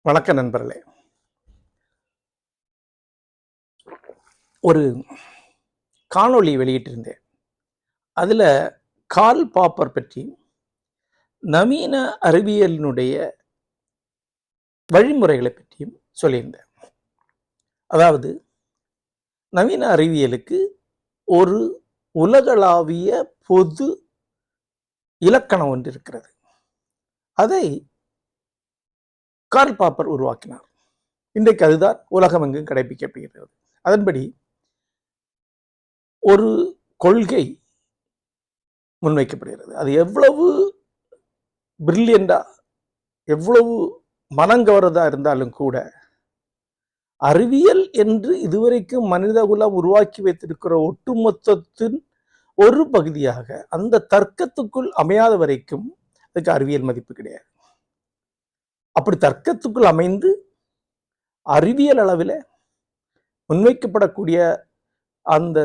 வணக்கம் நண்பர்களே. ஒரு காணொளி வெளியிட்டிருந்தேன். அதில் கார்ல் பாப்பர் பற்றி நவீன அறிவியலினுடைய வழிமுறைகளை பற்றியும் சொல்லியிருந்தேன். அதாவது நவீன அறிவியலுக்கு ஒரு உலகளாவிய பொது இலக்கணம் ஒன்று இருக்கிறது. அதை கார்ல் பாப்பர் உருவாக்கினார். இன்றைக்கு அதுதான் உலகமெங்கும் கடைபிடிக்கப்படுகிறது. அதன்படி ஒரு கொள்கை முன்வைக்கப்படுகிறது. அது எவ்வளவு பிரில்லியண்டா, எவ்வளவு மனங்கவரதா இருந்தாலும் கூட, அறிவியல் என்று இதுவரைக்கும் மனித குலம் உருவாக்கி வைத்திருக்கிற ஒட்டுமொத்தத்தின் ஒரு பகுதியாக அந்த தர்க்கத்துக்குள் அமையாத வரைக்கும் அதுக்கு அறிவியல் மதிப்பு கிடையாது. அப்படி தர்க்கத்துக்குள் அமைந்து அறிவியல் அளவில் முன்வைக்கப்படக்கூடிய அந்த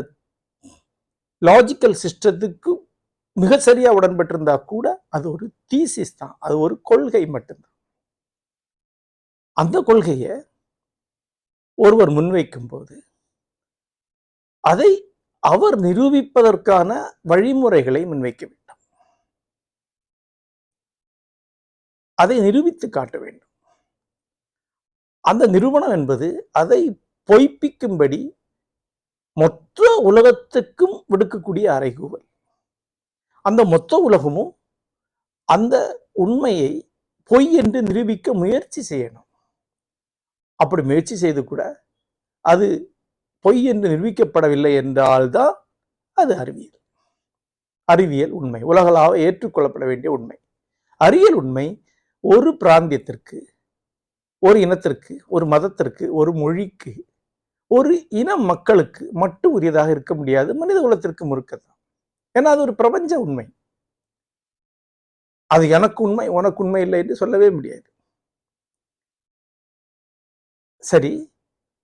லாஜிக்கல் சிஸ்டத்துக்கு மிக சரியா உடன்பட்டிருந்தா கூட அது ஒரு தீசிஸ் தான், அது ஒரு கொள்கை மட்டும்தான். அந்த கொள்கையை ஒருவர் முன்வைக்கும் போது அதை அவர் நிரூபிப்பதற்கான வழிமுறைகளை முன்வைக்க வேண்டும். அதை நிரூபித்து காட்ட வேண்டும். அந்த நிரூபணம் என்பது அதை பொய்ப்பிக்கும்படி மொத்த உலகத்துக்கும் விடுக்கக்கூடிய அறைகூவல். அந்த மொத்த உலகமும் அந்த உண்மையை பொய் என்று நிரூபிக்க முயற்சி செய்யணும். அப்படி முயற்சி செய்து கூட அது பொய் என்று நிரூபிக்கப்படவில்லை என்றால்தான் அது அறிவியல். அறிவியல் உண்மை, உலகளாக ஏற்றுக்கொள்ளப்பட வேண்டிய உண்மை. அறிவியல் உண்மை ஒரு பிராந்தியத்திற்கு, ஒரு இனத்திற்கு, ஒரு மதத்திற்கு, ஒரு மொழிக்கு, ஒரு இன மக்களுக்கு மட்டும் உரியதாக இருக்க முடியாது. மனித குலத்திற்கு முறுக்கதான். ஏன்னா அது ஒரு பிரபஞ்ச உண்மை. அது எனக்கு உண்மை, உனக்கு உண்மை இல்லை என்று சொல்லவே முடியாது. சரி,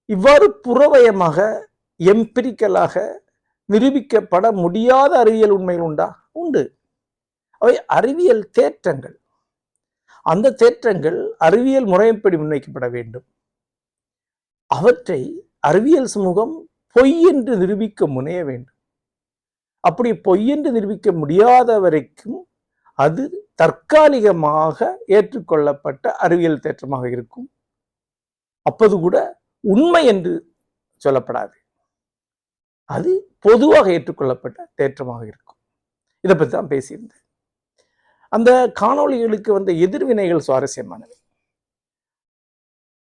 இவ்வாறு புறவயமாக எம்பிரிக்கலாக நிரூபிக்கப்பட முடியாத அறிவியல் உண்மைகள் உண்டா? உண்டு. அவை அறிவியல் தேற்றங்கள். அந்த தேற்றங்கள் அறிவியல் முறைப்படி முன்வைக்கப்பட வேண்டும். அவற்றை அறிவியல் சமூகம் பொய் என்று நிரூபிக்க முனைய வேண்டும். அப்படி பொய் என்று நிரூபிக்க முடியாத வரைக்கும் அது தற்காலிகமாக ஏற்றுக்கொள்ளப்பட்ட அறிவியல் தேற்றமாக இருக்கும். அப்போது கூட உண்மை என்று சொல்லப்படாது. அது பொதுவாக ஏற்றுக்கொள்ளப்பட்ட தேற்றமாக இருக்கும். இதை பற்றி தான் பேசியிருந்தேன். அந்த காணொளிகளுக்கு வந்த எதிர்வினைகள் சுவாரஸ்யமானவை.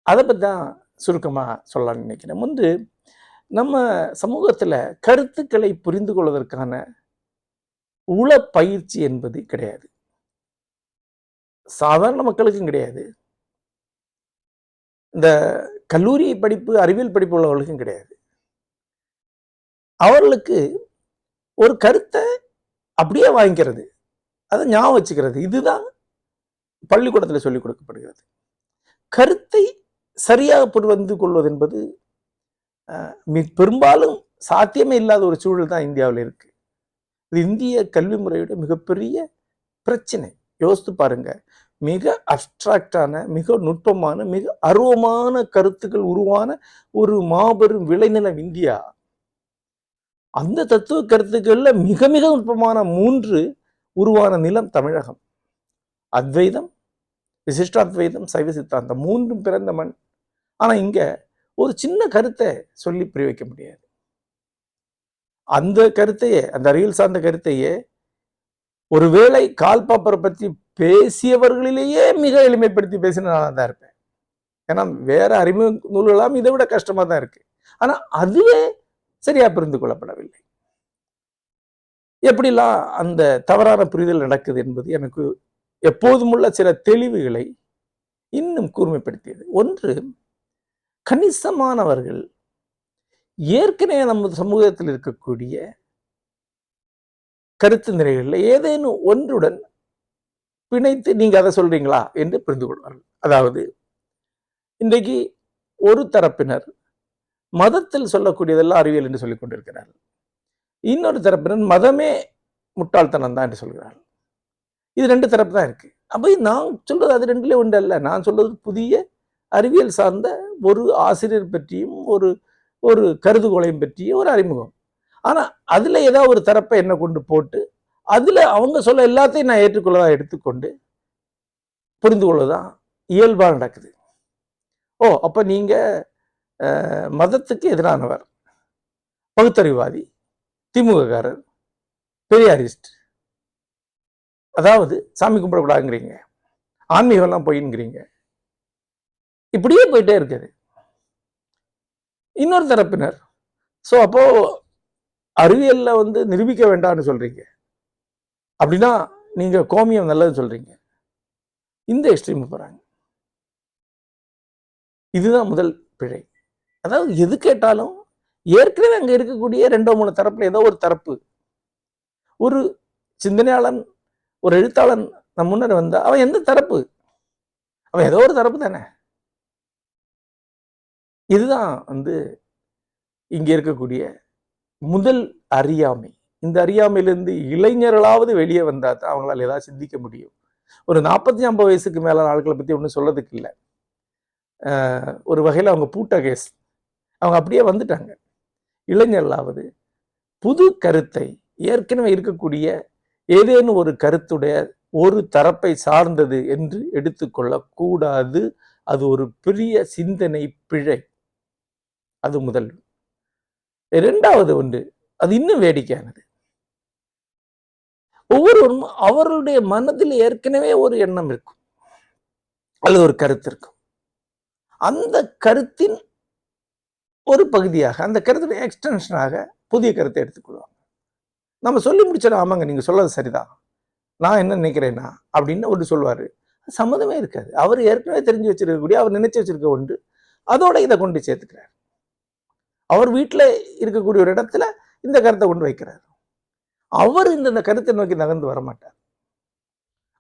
அதை பற்றி தான் சுருக்கமாக சொல்லலாம்னு நினைக்கிறேன். முன்பு நம்ம சமூகத்தில் கருத்துக்களை புரிந்து கொள்வதற்கான உள பயிற்சி என்பது கிடையாது. சாதாரண மக்களுக்கும் கிடையாது. இந்த கல்லூரி படிப்பு, அறிவியல் படிப்பு உள்ளவர்களுக்கும் கிடையாது. அவர்களுக்கு ஒரு கருத்தை அப்படியே வாங்கிக்கிறது, அதை ஞாபகம் வச்சுக்கிறது, இதுதான் பள்ளிக்கூடத்தில் சொல்லிக் கொடுக்கப்படுகிறது. கருத்தை சரியாக புரிந்து கொள்வது என்பது பெரும்பாலும் சாத்தியமே இல்லாத ஒரு சூழல் தான் இந்தியாவில் இருக்கு. இது இந்திய கல்வி முறையோட மிகப்பெரிய பிரச்சனை. யோசித்து பாருங்க. மிக அப்டிராக்டான, மிக நுட்பமான, மிக அருவமான கருத்துக்கள் உருவான ஒரு மாபெரும் விளைநிலம் இந்தியா. அந்த தத்துவ கருத்துக்கள்ல மிக மிக நுட்பமான 3 உருவான நிலம் தமிழகம். அத்வைதம், விசிஷ்டாத்வைதம், சைவ சித்தாந்தம் 3 பிறந்த மண். ஆனா இங்க ஒரு சின்ன கருத்தை சொல்லி புரிய வைக்க முடியாது. அந்த கருத்தையே, அந்த அறிவியல் சார்ந்த கருத்தையே ஒருவேளை கார்ல் பாப்பரை பற்றி பேசியவர்களிலேயே மிக எளிமைப்படுத்தி பேசின நானாக தான் இருப்பேன். ஏன்னா வேற அறிமுக நூல்களாம் இதை விட கஷ்டமா தான் இருக்கு. ஆனா அதுவே சரியா புரிந்து கொள்ளப்படவில்லை. எப்படிலாம் அந்த தவறான புரிதல் நடக்குது என்பது எனக்கு எப்போதும் உள்ள சில தெளிவுகளை இன்னும் கூர்மைப்படுத்தியது. ஒன்று, கணிசமானவர்கள் ஏற்கனவே நமது சமூகத்தில் இருக்கக்கூடிய கருத்து நிறைகளில் ஏதேனும் ஒன்றுடன் பிணைத்து நீங்க அதை சொல்றீங்களா என்று புரிந்து கொள்வார்கள். அதாவது இன்றைக்கு ஒரு தரப்பினர் மதத்தில் சொல்லக்கூடியதெல்லாம் அறிவியல் என்று சொல்லிக் கொண்டிருக்கிறார்கள். இன்னொரு தரப்பினர் மதமே முட்டாள்தனம் தான் என்று சொல்கிறார்கள். இது 2 தரப்பு தான் இருக்கு. அப்ப நான் சொல்றது அது 2ல ஒன்று அல்ல. நான் சொல்றது புதிய அறிவியல் சார்ந்த ஒரு ஆசிரியர் பற்றியும் ஒரு ஒரு கருதுகோளையும் பற்றிய ஒரு அறிமுகம். ஆனா அதுல ஏதாவது ஒரு தரப்பை என்ன கொண்டு போட்டு அதுல அவங்க சொல்ல எல்லாத்தையும் நான் ஏற்றுக்கொள்ளதா எடுத்துக்கொண்டு புரிந்து கொள்ளதான் இயல்பா நடக்குது. ஓ, அப்ப நீங்க மதத்துக்கு எதிரானவர், பகுத்தறிவாதி, திமுககாரர், பெரியாரிஸ்ட், அதாவது சாமி கும்பிடக்கூடாதுங்கிறீங்க, ஆன்மீகம்லாம் போயின்னுங்கிறீங்க, இப்படியே போயிட்டே இருக்குது. இன்னொரு தரப்பினர் ஸோ அப்போ அறிவியல்ல நிரூபிக்க வேண்டாம்னு சொல்றீங்க, அப்படின்னா நீங்க கோமியம் நல்லதுன்னு சொல்றீங்க. இந்த எக்ஸ்ட்ரீம் போறாங்க. இதுதான் முதல் பிழை. அதாவது எது கேட்டாலும் ஏற்கனவே அங்க இருக்கக்கூடிய 2-3 தரப்புல ஏதோ ஒரு தரப்பு, ஒரு சிந்தனையாளன், ஒரு எழுத்தாளன் நம் முன்னர் வந்தா அவன் எந்த தரப்பு? அவன் ஏதோ ஒரு தரப்பு தானே. இதுதான் இங்க இருக்கக்கூடிய முதல் அறியாமை. இந்த அறியாமையிலிருந்து இளைஞர்களாவது வெளியே வந்தா தான் அவங்களால ஏதாவது சிந்திக்க முடியும். ஒரு 40-50 வயசுக்கு மேல ஆட்களை பத்தி ஒன்றும் சொல்லதுக்கு இல்லை. ஒரு வகையில் அவங்க பூட்ட கேஸ், அவங்க அப்படியே வந்துட்டாங்க. இளைஞர்களாவது புது கருத்தை, ஏற்கனவே இருக்கக்கூடிய ஏதேனும் ஒரு கருத்துடைய ஒரு தரப்பை சார்ந்தது என்று எடுத்துக்கொள்ள கூடாது. அது ஒரு பெரிய சிந்தனை பிழை. அது முதல். 2வது ஒன்று, அது இன்னும் வேடிக்கையானது. ஒவ்வொருவரும் அவர்களுடைய மனதில் ஏற்கனவே ஒரு எண்ணம் இருக்கும் அல்லது ஒரு கருத்து இருக்கும். அந்த கருத்தின் ஒரு பகுதியாக, அந்த கருத்துடைய எக்ஸ்டென்ஷனாக புதிய கருத்தை எடுத்துக்கொள்வாங்க. நம்ம சொல்லி முடிச்சிடும், ஆமாங்க நீங்க சொல்றது சரிதான், நான் என்ன நினைக்கிறேன்னா அப்படின்னு ஒன்று சொல்வாரு. சம்மதமே இருக்காது. அவர் ஏற்கனவே தெரிஞ்சு வச்சிருக்கக்கூடிய, அவர் நினைச்சு வச்சிருக்க ஒன்று, அதோட இதை கொண்டு சேர்த்துக்கிறார். அவர் வீட்டுல இருக்கக்கூடிய ஒரு இடத்துல இந்த கருத்தை கொண்டு வைக்கிறார். அவர் இந்த கருத்தை நோக்கி நகர்ந்து வரமாட்டார்.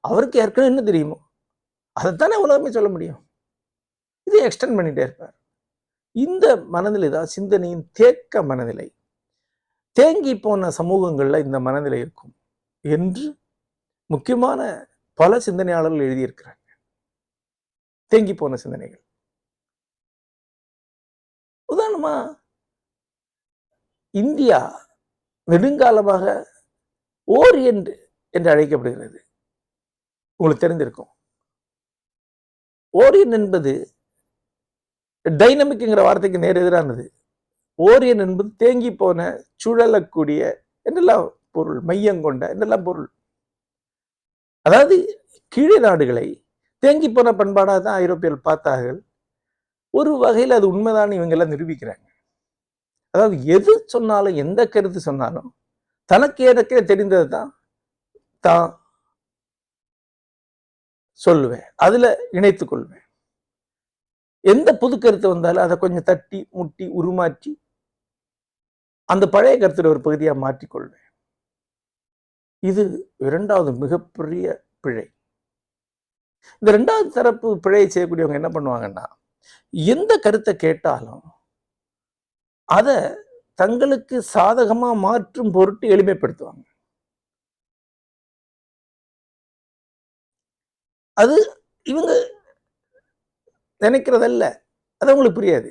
அவருக்கு ஏற்கனவே என்ன தெரியுமோ அதைத்தானே உலகமே சொல்ல முடியும். இதை எக்ஸ்டெண்ட் பண்ணிட்டே இருப்பார். இந்த மனநிலை தான் சிந்தனையின் தேக்க மனநிலை. தேங்கி போன சமூகங்கள்ல இந்த மனநிலை இருக்கும் என்று முக்கியமான பல சிந்தனையாளர்கள் எழுதியிருக்கிறாங்க. தேங்கி போன சிந்தனைகள். உதாரணமா இந்தியா நெடுங்காலமாக ஓரியன்ட் என்று அழைக்கப்படுகிறது. உங்களுக்கு தெரிந்திருக்கும். ஓரியன் என்பது டைனமிக்ங்கிற வார்த்தைக்கு நேர் எதிரானது. ஓரியன் என்பது தேங்கி போன, சுழலக்கூடிய என்றெல்லாம் பொருள், மையம் கொண்ட என்றெல்லாம் பொருள். அதாவது கீழே நாடுகளை தேங்கி போன பண்பாடாக தான் ஐரோப்பியர்கள் பார்த்தார்கள். ஒரு வகையில் அது உண்மைதான் இவங்க எல்லாம் நிரூபிக்கிறாங்க. அதாவது எது சொன்னாலும், எந்த கருத்து சொன்னாலும் தனக்கு எனக்கே தெரிந்தது தான் சொல்லுவேன், அதுல இணைத்துக் கொள்வேன். எந்த புது கருத்து வந்தாலும் அதை கொஞ்சம் தட்டி முட்டி உருமாற்றி அந்த பழைய கருத்துல ஒரு பகுதியா மாற்றிக்கொள்வேன். இது 2வது மிகப்பெரிய பிழை. இந்த 2வது தரப்பு பிழையை செய்யக்கூடியவங்க என்ன பண்ணுவாங்கன்னா, எந்த கருத்தை கேட்டாலும் அதை தங்களுக்கு சாதகமா மாற்றும் பொருட்டு எளிமைப்படுத்துவாங்க. அது இவங்க நினைக்கிறதல்ல. அது அவங்களுக்கு புரியாது.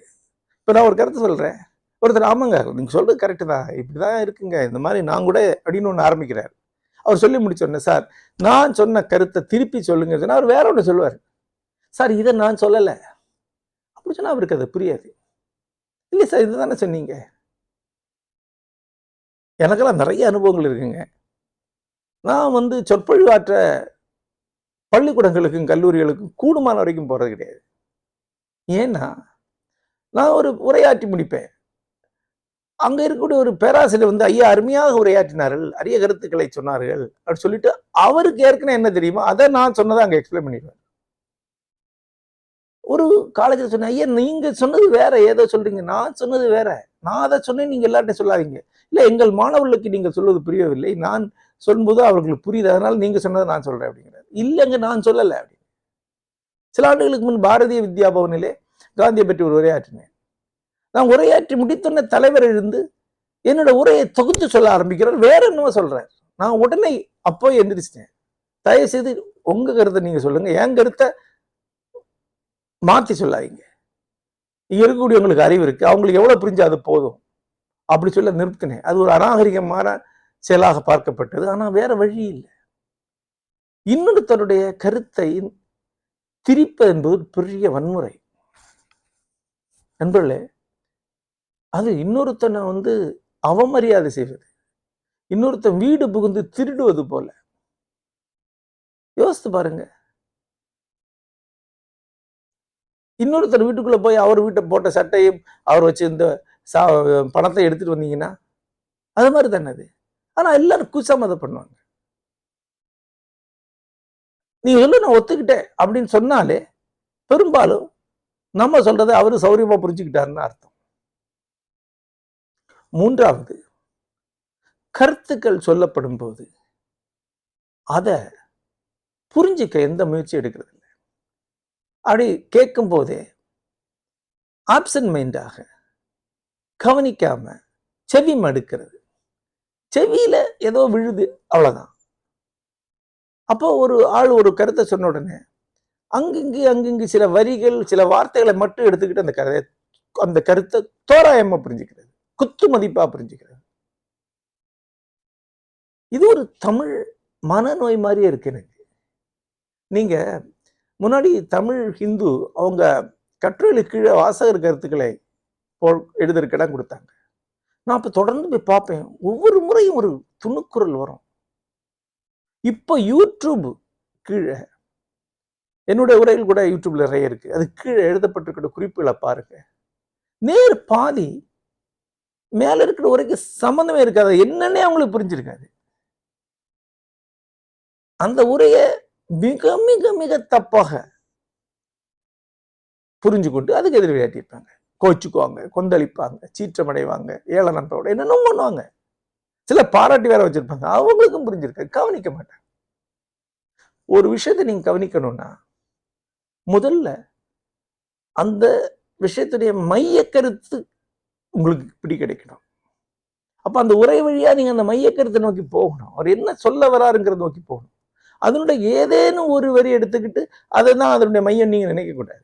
இப்ப நான் ஒரு கருத்து சொல்றேன், ஒருத்தர் ஆமாங்க நீங்க சொல்றது கரெக்டு தான், இப்படிதான் இருக்குங்க, இந்த மாதிரி நான் கூட அப்படின்னு ஒன்று ஆரம்பிக்கிறார். அவர் சொல்லி முடிச்சோடனே, சார் நான் சொன்ன கருத்தை திருப்பி சொல்லுங்க சொன்னா அவர் வேற ஒன்று சொல்லுவார். சார் இதை நான் சொல்லலை அப்படி சொன்னா அவருக்கு அது புரியாது. இல்லை சார் இதுதானே சொன்னீங்க. எனக்கெல்லாம் நிறைய அனுபவங்கள் இருக்குங்க. நான் சொற்பொழிவாற்ற பள்ளிக்கூடங்களுக்கும் கல்லூரிகளுக்கும் கூடுமான வரைக்கும் போறது கிடையாது. ஏன்னா நான் ஒரு உரையாற்றி முடிப்பேன். அங்க இருக்கக்கூடிய ஒரு பேராசிரியர் ஐயா அருமையாக உரையாற்றினார்கள், அரிய கருத்துக்களை சொன்னார்கள் அப்படின்னு சொல்லிட்டு அவருக்கு ஏற்கனவே என்ன தெரியுமோ அதை நான் சொன்னதை அங்க எக்ஸ்பிளைன் பண்ணிடுவேன். ஒரு காலேஜில் சொன்னேன், ஐயா நீங்க சொன்னது வேற ஏதோ சொல்றீங்க, நான் சொன்னது வேற, நான் அதை சொன்னேன் நீங்க எல்லார்ட்டையும் சொல்லாதீங்க. இல்லை எங்கள் மாணவர்களுக்கு நீங்க சொல்வது புரியவில்லை, நான் சொல்லும்போது அவர்களுக்கு புரியுது, அதனால நீங்க சொன்னதை நான் சொல்றேன் அப்படிங்கிறார். இல்லைங்க நான் சொல்லலை அப்படின்னு. சில ஆண்டுகளுக்கு முன் பாரதிய வித்யா பவனிலே காந்தியை பற்றி ஒரு உரையாற்றினேன். நான் உரையாற்றி முடித்தோன்னே தலைவர் எழுந்து என்னோட உரையை தொகுத்து சொல்ல ஆரம்பிக்கிறார், வேற என்னவோ சொல்றார். நான் உடனே அப்போ எந்திரிச்சிட்டேன். தயவு செய்து உங்க கருத்தை நீங்க சொல்லுங்க, என் கருத்தை மாத்தி சொல்லாதீங்க. இங்க இருக்கக்கூடியவங்களுக்கு அறிவு இருக்கு, அவங்களுக்கு எவ்வளவு புரிஞ்சு அது போதும் அப்படி சொல்ல நிறுத்தினேன். அது ஒரு அநாகரிகமான செயலாக பார்க்கப்பட்டது. ஆனா வேற வழி இல்லை. இன்னொருத்தருடைய கருத்தை திரிப்பது என்பது பெரிய வன்முறை நண்பர்களே. அது இன்னொருத்தனை அவமரியாதை செய்வது, இன்னொருத்தன் வீடு புகுந்து திருடுவது போல. யோசித்து பாருங்க. இன்னொருத்தர் வீட்டுக்குள்ள போய் அவர் வீட்டை போட்ட சட்டையும் அவர் வச்சு இந்த பணத்தை எடுத்துட்டு வந்தீங்கன்னா அது மாதிரி தானே அது. ஆனா எல்லாரும் கூசாம அதை பண்ணுவாங்க. நீங்க சொல்லு நான் ஒத்துக்கிட்டேன் அப்படின்னு சொன்னாலே பெரும்பாலும் நம்ம சொல்றதை அவரு சௌரியமா புரிஞ்சுக்கிட்டாருன்னு அர்த்தம். மூன்றாவது, கருத்துக்கள் சொல்லப்படும் போது அதை புரிஞ்சிக்க எந்த முயற்சி எடுக்கிறது இல்லை. அப்படி கேட்கும் போதே ஆப்சன்ட் மைண்டாக கவனிக்காம செவி மடுக்கிறது. செவியில ஏதோ விழுது, அவ்வளவுதான். அப்போ ஒரு ஆள் ஒரு கருத்தை சொன்ன உடனே அங்கிங்கு சில வரிகள், சில வார்த்தைகளை மட்டும் எடுத்துக்கிட்டு அந்த கருத்தை தோராயமா புரிஞ்சுக்கிறது, குத்து மதிப்பா புரிஞ்சுக்கிறது. இது ஒரு தமிழ் மனநோய் மாதிரியே இருக்கு எனக்கு. நீங்க முன்னாடி தமிழ் ஹிந்து அவங்க கட்டுரைகளுக்கு கீழே வாசகர் கருத்துக்களை எழுதுறதுக்கு இடம் கொடுத்தாங்க. நான் அப்ப தொடர்ந்து போய் பார்ப்பேன். ஒவ்வொரு முறையும் ஒரு துணுக்குரல் வரும். இப்போ யூடியூப் கீழே என்னுடைய உரையில் கூட யூடியூப்ல நிறைய இருக்கு. அது கீழே எழுதப்பட்டிருக்கிற குறிப்புகளை பாருங்க. நேர் பாதி மேல இருக்கிற உரைக்கு சம்பந்தமே இருக்காது. என்னன்னே அவங்களுக்கு புரிஞ்சிருக்காது. அந்த உரையை மிக மிக மிக தப்பாக புரிஞ்சு கொண்டு அதுக்கு எதிர் விளையாட்டிருப்பாங்க. கோச்சுக்குவாங்க, கொந்தளிப்பாங்க, சீற்றமடைவாங்க, ஏளனத்தோட என்னென்ன பண்ணுவாங்க. சில பாராட்டி வேற வச்சிருப்பாங்க. அவங்களுக்கும் புரிஞ்சிருக்க, கவனிக்க மாட்டாங்க. ஒரு விஷயத்தை நீங்க கவனிக்கணும்னா முதல்ல அந்த விஷயத்துடைய மைய கருத்து உங்களுக்கு இப்படி கிடைக்கணும். அப்ப அந்த உரை வழியா நீங்க அந்த மைய கருத்தை நோக்கி போகணும். அவர் என்ன சொல்ல வராருங்கிறத நோக்கி போகணும். அதனுடைய ஏதேனும் ஒரு வரி எடுத்துக்கிட்டு அதை தான் அதனுடைய மையம் நீங்க நினைக்க கூடாது.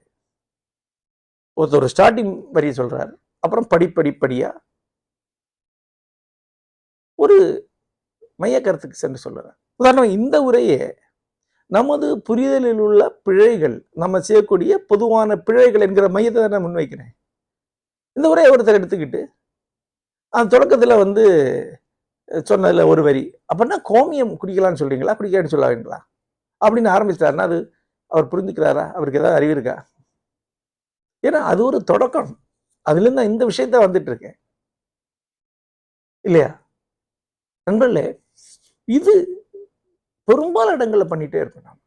ஒருத்தர் ஸ்டார்டிங் வரியை சொல்றாரு, அப்புறம் படிப்படிப்படியா ஒரு மைய கருத்துக்கு சென்று சொல்றாரு. உதாரணம், இந்த உரையே நமது புரிதலில் உள்ள பிழைகள், நம்ம செய்யக்கூடிய பொதுவான பிழைகள் என்கிற மையத்தை தான் நான் முன்வைக்கிறேன். இந்த உரையை ஒருத்தர் எடுத்துக்கிட்டு அந்த தொடக்கத்துல சொன்னதுல ஒரு வரி, அப்படின்னா கோமியம் குடிக்கலாம்னு சொல்றீங்களா, குடிக்கலான்னு சொல்லாங்களா அப்படின்னு ஆரம்பிச்சிட்டாருன்னா அது அவர் புரிஞ்சுக்கிறாரா? அவருக்கு ஏதாவது அறிவு இருக்கா? ஏன்னா அது ஒரு தொடக்கம். அதுல இருந்து இந்த விஷயத்த வந்துட்டு இருக்கேன் இல்லையா நண்பர்களே? இது பெரும்பாலான இடங்கள்ல பண்ணிட்டே இருக்கணும்.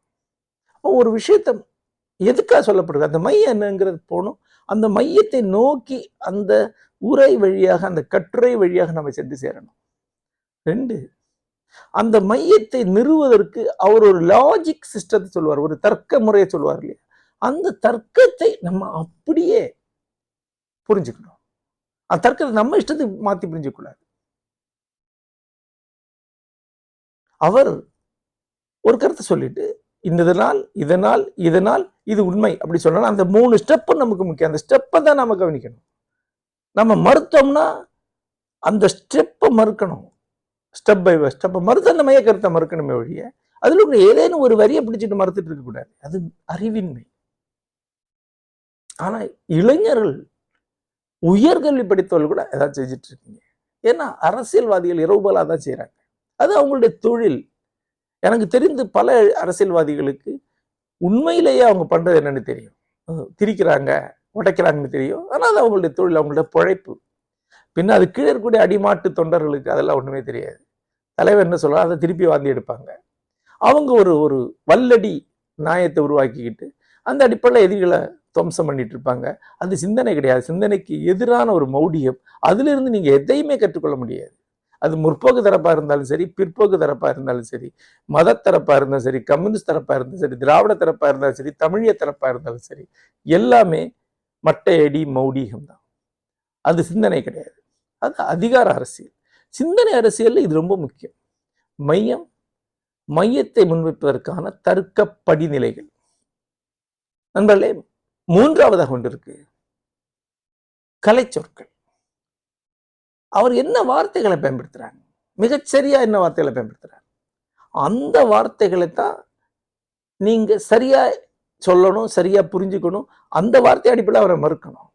ஒரு விஷயத்த எதுக்காக சொல்லப்படுது, அந்த மையம் என்னங்கிறது போகணும். அந்த மையத்தை நோக்கி அந்த உரை வழியாக, அந்த கட்டுரை வழியாக நம்ம சென்று சேரணும். 2, அந்த மையத்தை நிறுவுவதற்கு அவர் ஒரு லாஜிக் சிஸ்டத்தை சொல்லுவார், ஒரு தர்க்க முறையை சொல்லுவார் இல்லையா? அந்த தர்க்கத்தை நம்ம அப்படியே புரிஞ்சுக்கணும். அந்த தர்க்கத்தை நம்ம இஷ்டத்துக்கு மாத்தி புரிஞ்சுக்கூடாது. அவர் ஒரு கருத்தை சொல்லிட்டு இதனால் இதனால் இதனால் இது உண்மை அப்படி சொல்லணும். அந்த 3 ஸ்டெப் நமக்கு முக்கியம். அந்த ஸ்டெப்பை தான் நம்ம கவனிக்கணும். நம்ம மறுத்தோம்னா அந்த ஸ்டெப்பை மறுக்கணும். ஸ்டெப் பை ஸ்டெப்பை மறுத்து அந்த மைய கருத்தை மறுக்கணுமே ஒழிய அதுல ஏதேனும் ஒரு வரியை பிடிச்சிட்டு மறுத்துட்டு இருக்க கூடாது. அது அறிவின்மை. ஆனா இளைஞர்கள், உயர்கல்வி படித்தவர்கள் கூட ஏதாவது செஞ்சுட்டு இருக்கீங்க. ஏன்னா அரசியல்வாதிகள் இரவுபலா தான் செய்யறாங்க. அது அவங்களுடைய தொழில். எனக்கு தெரிந்து பல அரசியல்வாதிகளுக்கு உண்மையிலேயே அவங்க பண்றது என்னன்னு தெரியும். திரிக்கிறாங்க, உடைக்கிறாங்கன்னு தெரியும். ஆனால் அது அவங்களுடைய தொழில், அவங்களுடைய பிழைப்பு. பின்ன அது கீழே இருக்கக்கூடிய அடிமாட்டு தொண்டர்களுக்கு அதெல்லாம் ஒண்ணுமே தெரியாது. தலைவர் என்ன சொல்றாங்க அதை திருப்பி வாந்தி எடுப்பாங்க. அவங்க ஒரு வல்லடி நியாயத்தை உருவாக்கிக்கிட்டு அந்த அடிப்படையில் எதிரிகளை துவம்சம் பண்ணிட்டு இருப்பாங்க. அது சிந்தனை கிடையாது. சிந்தனைக்கு எதிரான ஒரு மௌடியம். அதுல இருந்து நீங்க எதையுமே கற்றுக்கொள்ள முடியாது. அது முற்போக்கு தரப்பா இருந்தாலும் சரி, பிற்போக்கு தரப்பா இருந்தாலும் சரி, மத தரப்பா இருந்தாலும் சரி, கம்யூனிஸ்ட் தரப்பா இருந்தாலும் சரி, திராவிட தரப்பா இருந்தாலும் சரி, தமிழிய தரப்பா இருந்தாலும் சரி, எல்லாமே மட்டையடி மௌடிகம் தான். அது சிந்தனை கிடையாது. அது அதிகார அரசியல். சிந்தனை அரசியல் இது ரொம்ப முக்கியம். மையத்தை முன்வைப்பதற்கான தர்க்க படிநிலைகள். நண்பர்களே, மூன்றாவதாக கொண்டிருக்கு கலை சொற்கள். அவர் என்ன வார்த்தைகளை பயன்படுத்துறாங்க, மிகச்சரியா என்ன வார்த்தைகளை பயன்படுத்துறாங்க, அந்த வார்த்தைகளை தான் நீங்க சரியா சொல்லணும், சரியா புரிஞ்சுக்கணும். அந்த வார்த்தை அடிப்படையில் அவரை மறுக்கணும்.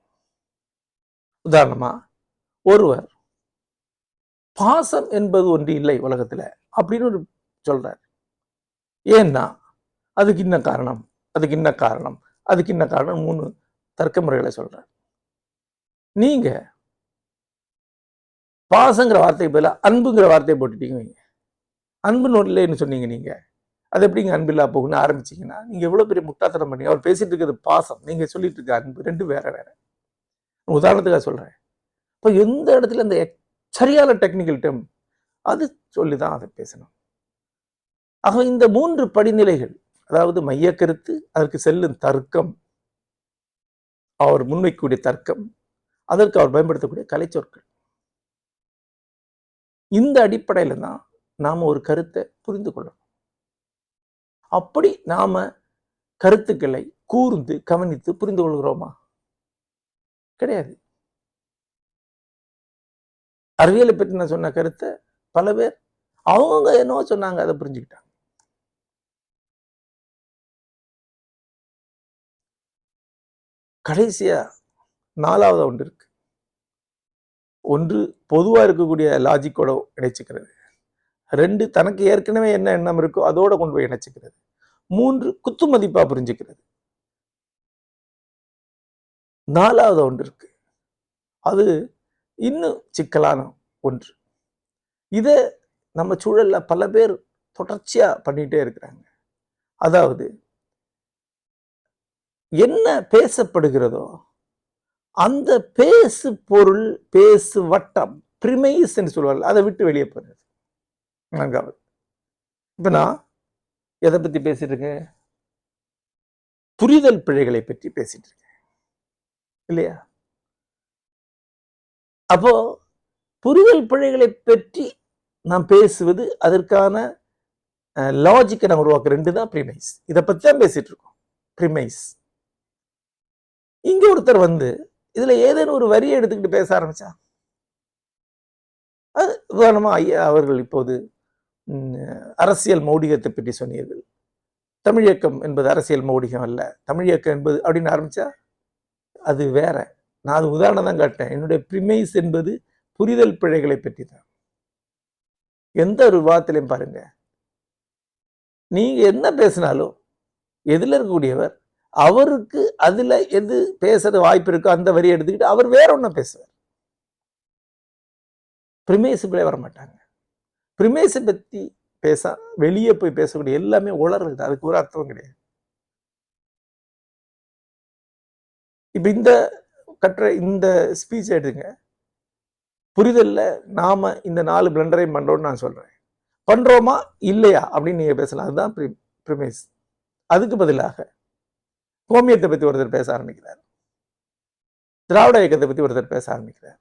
உதாரணமா, ஒருவர் பாசம் என்பது ஒன்று இல்லை உலகத்துல அப்படின்னு ஒரு சொல்றார். ஏன்னா அதுக்கு இன்ன காரணம், அதுக்கு இன்ன காரணம், அதுக்கு இன்ன காரணம் 3 தர்க்க முறைகளை சொல்றார். நீங்க பாசங்கிற வார்த்தைக்கு பதிலா அன்புங்கிற வார்த்தையை போட்டுட்டீங்க. அன்புன்னு இல்லைன்னு சொன்னீங்க. நீங்க அது எப்படிங்க அன்பில்லா போகுன்னு ஆரம்பிச்சீங்கன்னா நீங்க எவ்வளவு பெரிய முட்டாத்தனம் பண்ணீங்க. அவர் பேசிட்டு இருக்கிறது பாசம், நீங்க சொல்லிட்டு இருக்க அன்பு, ரெண்டும் வேற வேற. உதாரணத்துக்காக சொல்றேன். இப்போ எந்த இடத்துல இந்த சரியான டெக்னிக்கல் டேர்ம் அது சொல்லிதான் அதை பேசணும். ஆக இந்த 3 படிநிலைகள், அதாவது மைய கருத்து, அதற்கு செல்லும் தர்க்கம், அவர் முன்வைக்கக்கூடிய தர்க்கம், அதற்கு அவர் பயன்படுத்தக்கூடிய கலைச்சொற்கள், இந்த அடிப்படையில தான் நாம ஒரு கருத்தை புரிந்து கொள்ளணும். அப்படி நாம கருத்துக்களை கூர்ந்து கவனித்து புரிந்து கொள்கிறோமா? கிடையாது. அறிவியலை பற்றி நான் சொன்ன கருத்தை பல பேர் அவங்க என்னவோ சொன்னாங்க, அதை புரிஞ்சுக்கிட்டாங்க. கடைசியா 4வது ஒன்று இருக்கு. ஒன்று பொதுவா இருக்கக்கூடிய லாஜிக்கோட இணைச்சுக்கிறது. 2 தனக்கு ஏற்கனவே என்ன எண்ணம் இருக்கோ அதோட கொண்டு போய் இணைச்சுக்கிறது. 3 குத்து மதிப்பா புரிஞ்சுக்கிறது. 4வது ஒன்று இருக்கு. அது இன்னும் சிக்கலான ஒன்று. இதை நம்ம சூழல்ல பல பேர் தொடர்ச்சியா பண்ணிட்டே இருக்கிறாங்க. அதாவது என்ன பேசப்படுகிறதோ அந்த பேசு பொருள், பேசு வட்டம், பிரிமைஸ் என்று சொல்வார்கள், அதை விட்டு வெளியே போறது. 4வது. இப்ப நான் எதை பத்தி பேசிட்டு இருக்கேன்? புரிதல் பிழைகளை பற்றி பேசிட்டு இருக்கேன் இல்லையா? அப்போ புரிதல் பிழைகளை பற்றி நாம் பேசுவது, அதற்கான லாஜிக்கை நம்ம உருவாக்க 2 தான் பிரிமைஸ். இதை பத்தி தான் பேசிட்டு இருக்கோம், பிரிமைஸ். இங்க ஒருத்தர் இதுல ஏதேனும் ஒரு வரியை எடுத்துக்கிட்டு பேச ஆரம்பிச்சா, அது உதாரணமா ஐயா அவர்கள் இப்போது அரசியல் மௌடிகத்தை பற்றி சொன்னீர்கள். தமிழ் இயக்கம் என்பது அரசியல் மௌடிகம் அல்ல, தமிழ் இயக்கம் என்பது அப்படின்னு ஆரம்பிச்சா அது வேற. நான் அது உதாரணம் தான் காட்டேன். என்னுடைய பிரிமைஸ் என்பது புரிதல் பிழைகளை பற்றி தான். எந்த ஒரு விவாதத்திலையும் பாருங்க, நீங்க என்ன பேசினாலும் எதுல இருக்கக்கூடியவர் அவருக்கு அதுல எது பேசுறது வாய்ப்பு இருக்கோ அந்த வரியை எடுத்துக்கிட்டு அவர் வேற ஒன்னும் பேசுவார். பிரிமைஸுக்குள்ளே வர மாட்டாங்க. பிரிமைஸை பத்தி பேச வெளியே போய் பேசக்கூடிய எல்லாமே உளறுது, அதுக்கு ஒரு அர்த்தம் கிடையாது. இப்ப இந்த ஸ்பீச் எடுத்துங்க. புரிதல்ல நாம இந்த 4 பிளண்டரையும் பண்றோம்னு நான் சொல்றேன். பண்றோமா இல்லையா அப்படின்னு நீங்க பேசலாம். அதுதான் பிரிமைஸ். அதுக்கு பதிலாக கோமியத்தை பத்தி ஒருத்தர் பேச ஆரம்பிக்கிறார், திராவிட இயக்கத்தை பத்தி ஒருத்தர் பேச ஆரம்பிக்கிறார்,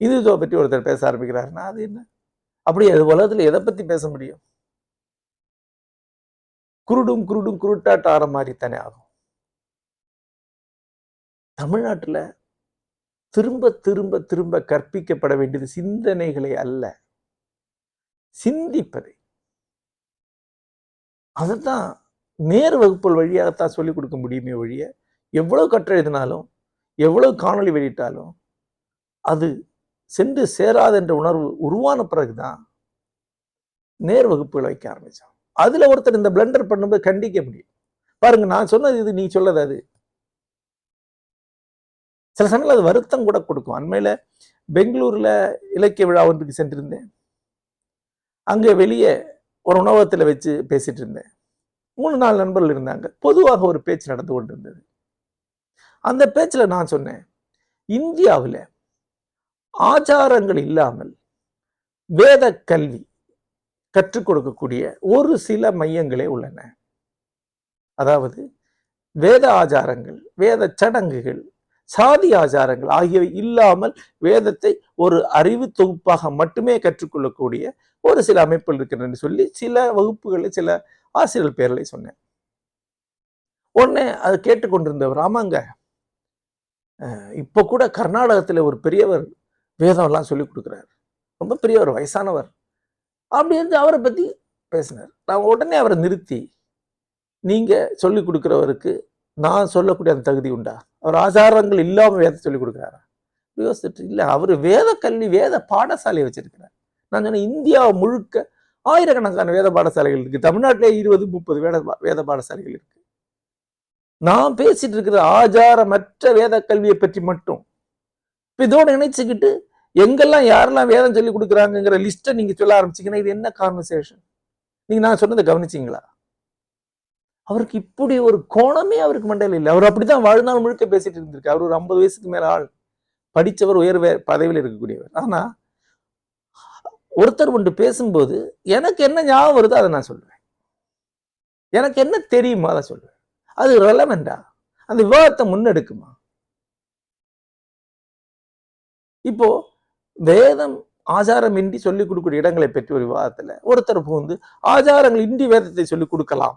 இந்துத்துவ பத்தி ஒருத்தர் பேச ஆரம்பிக்கிறாருன்னா அது என்ன? அப்படி உலகத்துல எதை பத்தி பேச முடியும்? குருடும் குருட்டாட்ட ஆற மாதிரி தானே ஆகும். தமிழ்நாட்டுல திரும்ப திரும்ப திரும்ப கற்பிக்கப்பட வேண்டியது சிந்தனைகளை அல்ல, சிந்திப்பதை. அதைத்தான் நேர் வகுப்புகள் வழியாகத்தான் சொல்லிக் கொடுக்க முடியுமே ஒழிய, எவ்வளவு கற்று எழுதினாலும் எவ்வளவு காணொலி வெளியிட்டாலும் அது சென்று சேராது என்ற உணர்வு உருவான பிறகுதான் நேர் வகுப்புகளை வைக்க ஆரம்பிச்சான். அதுல ஒருத்தர் இந்த பிளண்டர் பண்ணும்போது கண்டிக்க முடியும். பாருங்க, நான் சொன்னது இது, நீ சொல்லது அது. சில சமயங்கள் அது வருத்தம் கூட கொடுக்கும். அண்மையில பெங்களூர்ல இலக்கிய விழா ஒன்றுக்கு சென்றிருந்தேன். அங்க வெளியே ஒரு உணவகத்துல வச்சு பேசிட்டு இருந்தேன். 3-4 நண்பர்கள் இருந்தாங்க. பொதுவாக ஒரு பேச்சு நடந்து கொண்டிருந்தது. அந்த பேச்சுல நான் சொன்னேன், இந்தியாவில் ஆச்சாரங்கள் இல்லாமல் வேத கல்வி கற்றுக் கொடுக்கக்கூடிய ஒரு சில மையங்களே உள்ளன. அதாவது வேத ஆச்சாரங்கள், வேத சடங்குகள், சாதி ஆச்சாரங்கள் ஆகியவை இல்லாமல் வேதத்தை ஒரு அறிவு தொகுப்பாக மட்டுமே கற்றுக்கொள்ளக்கூடிய ஒரு சில அமைப்புகள் இருக்கின்றன சொல்லி சில வகுப்புகளில் சில ஆசிரியர் பேர்களை சொன்னேன். உடனே அதை கேட்டுக்கொண்டிருந்தவர், ஆமாங்க இப்ப கூட கர்நாடகத்துல ஒரு பெரியவர் வேதம் எல்லாம் சொல்லிக் கொடுக்குறாரு, ரொம்ப பெரியவர், வயசானவர். அப்படி இருந்து அவரை பத்தி பேசினார். நான் உடனே அவரை நிறுத்தி, நீங்க சொல்லிக் கொடுக்கிறவருக்கு நான் சொல்லக்கூடிய அந்த தகுதி உண்டா? அவர் ஆச்சாரங்கள் இல்லாம வேதத்தை சொல்லிக் கொடுக்குறாரா? யோசிச்சுட்டு, இல்ல அவரு வேத கல்வி வேத பாடசாலை வச்சிருக்கிறார். நான் சொன்னேன், இந்தியா முழுக்க ஆயிரக்கணக்கான வேத பாடசாலைகள் இருக்கு. தமிழ்நாட்டிலே 20-30 வேத பாடசாலைகள் இருக்கு. நான் பேசிட்டு இருக்கிற ஆச்சாரமற்ற வேத கல்வியை பற்றி மட்டும் இதோட இணைச்சுக்கிட்டு எங்கெல்லாம் யாரெல்லாம் வேதம் சொல்லி கொடுக்குறாங்கிற லிஸ்ட்டை நீங்க சொல்ல ஆரம்பிச்சீங்கன்னா இது என்ன கான்வர்சேஷன்? நீங்க நான் சொன்னதை கவனிச்சீங்களா? அவருக்கு இப்படி ஒரு கோணமே அவருக்கு மண்டையில் இல்லை. அவர் அப்படித்தான் வாழ்நாள் முழுக்க பேசிட்டு இருந்திருக்கு. அவர் ஒரு 50 வயசுக்கு மேல ஆள், படிச்சவர், உயர் பதவியில் இருக்கக்கூடியவர். ஆனா ஒருத்தர் ஒன்று பேசும்போது எனக்கு என்ன ஞாபகம் வருதோ அதை நான் சொல்லுவேன், எனக்கு என்ன தெரியுமோ அதை சொல்லுவேன். அது ரெலவெண்டா? அந்த விவாதத்தை முன்னெடுக்குமா? இப்போ வேதம் ஆச்சாரம் இன்றி சொல்லிக் கொடுக்கக்கூடிய இடங்களை பற்றி ஒரு விவாதத்துல ஒருத்தர் புகுந்து ஆச்சாரங்கள் இன்றி வேதத்தை சொல்லிக் கொடுக்கலாம்,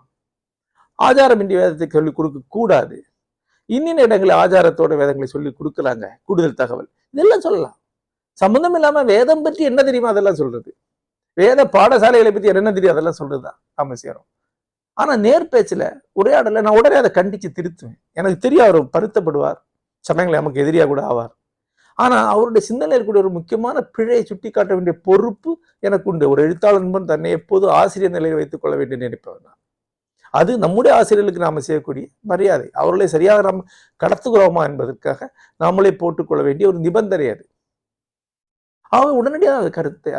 ஆச்சாரம் இன்றி வேதத்தை சொல்லிக் கொடுக்க கூடாது, இன்னின இடங்களில் ஆச்சாரத்தோட வேதங்களை சொல்லி கொடுக்குறாங்க, கூடுதல் தகவல் இதெல்லாம் சொல்லலாம். சம்பந்தம் இல்லாம வேதம் பற்றி என்ன தெரியுமா அதெல்லாம் சொல்றது, வேத பாடசாலைகளை பத்தி என்ன தெரியும் அதெல்லாம் சொல்றதுதான் நாம சேரும். ஆனா நேர்பேச்சுல உரையாடல நான் உடனே அதை கண்டிச்சு திருத்துவேன். எனக்கு தெரியும் அவர் பருத்தப்படுவார், சமயங்களை நமக்கு எதிரியா கூட ஆவார். ஆனா அவருடைய சிந்தனையில் இருக்கக்கூடிய ஒரு முக்கியமான பிழையை சுட்டி காட்ட வேண்டிய பொறுப்பு எனக்கு உண்டு. ஒரு எழுத்தாளர் என்பது தன்னை எப்போதும் ஆசிரியர் நிலையில் வைத்துக் கொள்ள வேண்டும் நினைப்பவர் நான். அது நம்முடைய ஆசிரியர்களுக்கு நாம செய்யக்கூடிய மரியாதை. அவர்களை சரியாக நாம் கடத்துகிறோமா என்பதற்காக நாமளே போட்டுக்கொள்ள வேண்டிய ஒரு நிபந்தனை அது. அவங்க உடனடியாக அது கருத்தை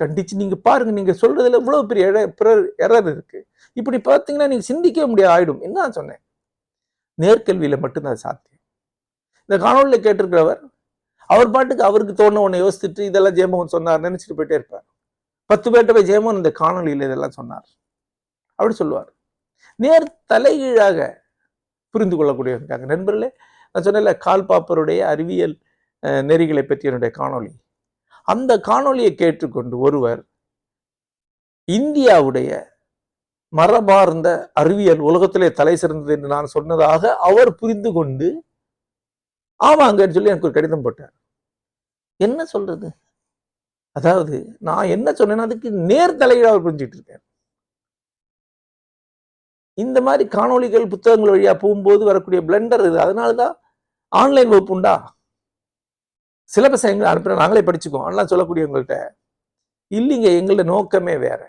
கண்டிச்சு, நீங்க பாருங்க, நீங்க சொல்றதுல இவ்வளவு பெரிய எரர் இருக்கு, இப்படி பார்த்தீங்கன்னா நீங்க சிந்திக்க முடியாது ஆயிடும். என்ன சொன்னேன், நேர்கல்வியில மட்டும்தான் சாத்தியம். இந்த காணொலியில கேட்டிருக்கிறவர் அவர் பாட்டுக்கு அவருக்கு தோண ஒண்ணு யோசிச்சுட்டு இதெல்லாம் ஜெயமோகன் சொன்னார் நினைச்சிட்டு போயிட்டே இருப்பார். 10 பேர்கிட்ட போய் ஜெயமோகன் இந்த காணொலியில இதெல்லாம் சொன்னார் அப்படி சொல்லுவார். நேர் தலைகீழாக புரிந்து கொள்ளக்கூடிய இருக்காங்க. நண்பர்களே, நான் சொன்னேன்ல கால் பாப்பருடைய அறிவியல் நெறிகளை பற்றி என்னுடைய காணொலி, அந்த காணொலியை கேட்டுக்கொண்டு ஒருவர் இந்தியாவுடைய மரபார்ந்த அறிவியல் உலகத்திலே தலை சிறந்தது என்று நான் சொன்னதாக அவர் புரிந்து கொண்டு ஆமாங்கன்னு சொல்லி எனக்கு ஒரு கடிதம் போட்டார். என்ன சொல்றது, அதாவது நான் என்ன சொன்னேன்னா அதுக்கு நேர் தலைகீழ அவர் புரிஞ்சுட்டு இருக்கார். இந்த மாதிரி காணொலிகள் புத்தகங்கள் வழியா போகும்போது வரக்கூடிய பிளண்டர் இது. அதனாலதான் ஆன்லைன் வகுப்பு உண்டா, சிலபஸ் எங்களை அனுப்புற நாங்களே படிச்சுக்கோம் அதெல்லாம் சொல்லக்கூடியவங்கள்ட்ட இல்லைங்க. எங்களோட நோக்கமே வேற.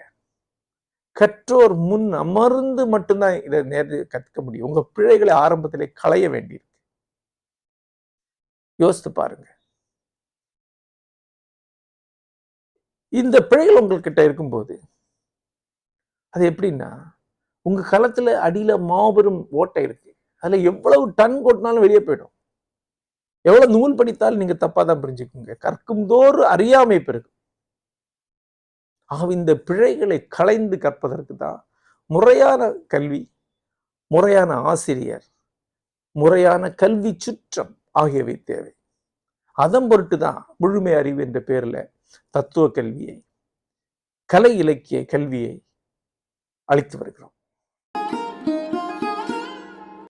கற்றோர் முன் அமர்ந்து மட்டும்தான் இதை நேரடி கற்க முடியும். உங்க பிழைகளை ஆரம்பத்திலே களைய வேண்டியிருக்கு. யோசித்து பாருங்க. இந்த பிழைகள் உங்ககிட்ட இருக்கும்போது அது எப்படின்னா, உங்க களத்துல அடியில மாபெரும் ஓட்டை இருக்கு, அதுல எவ்வளவு டன் கொட்டினாலும் வெளியே போயிடும். எவ்வளவு நூல் படித்தாலும் நீங்க தப்பா தான் புரிஞ்சுக்குங்க. கற்கும் தோறு அறியாமை பெருகும். ஆக இந்த பிழைகளை களைந்து கற்பதற்கு தான் முறையான கல்வி, முறையான ஆசிரியர், முறையான கல்வி சுற்றம் ஆகியவை தேவை. அதன் பொருட்டு தான் முழுமை அறிவு என்ற பேர்ல தத்துவ கல்வியை, கலை இலக்கிய கல்வியை அளித்து வருகிறோம்.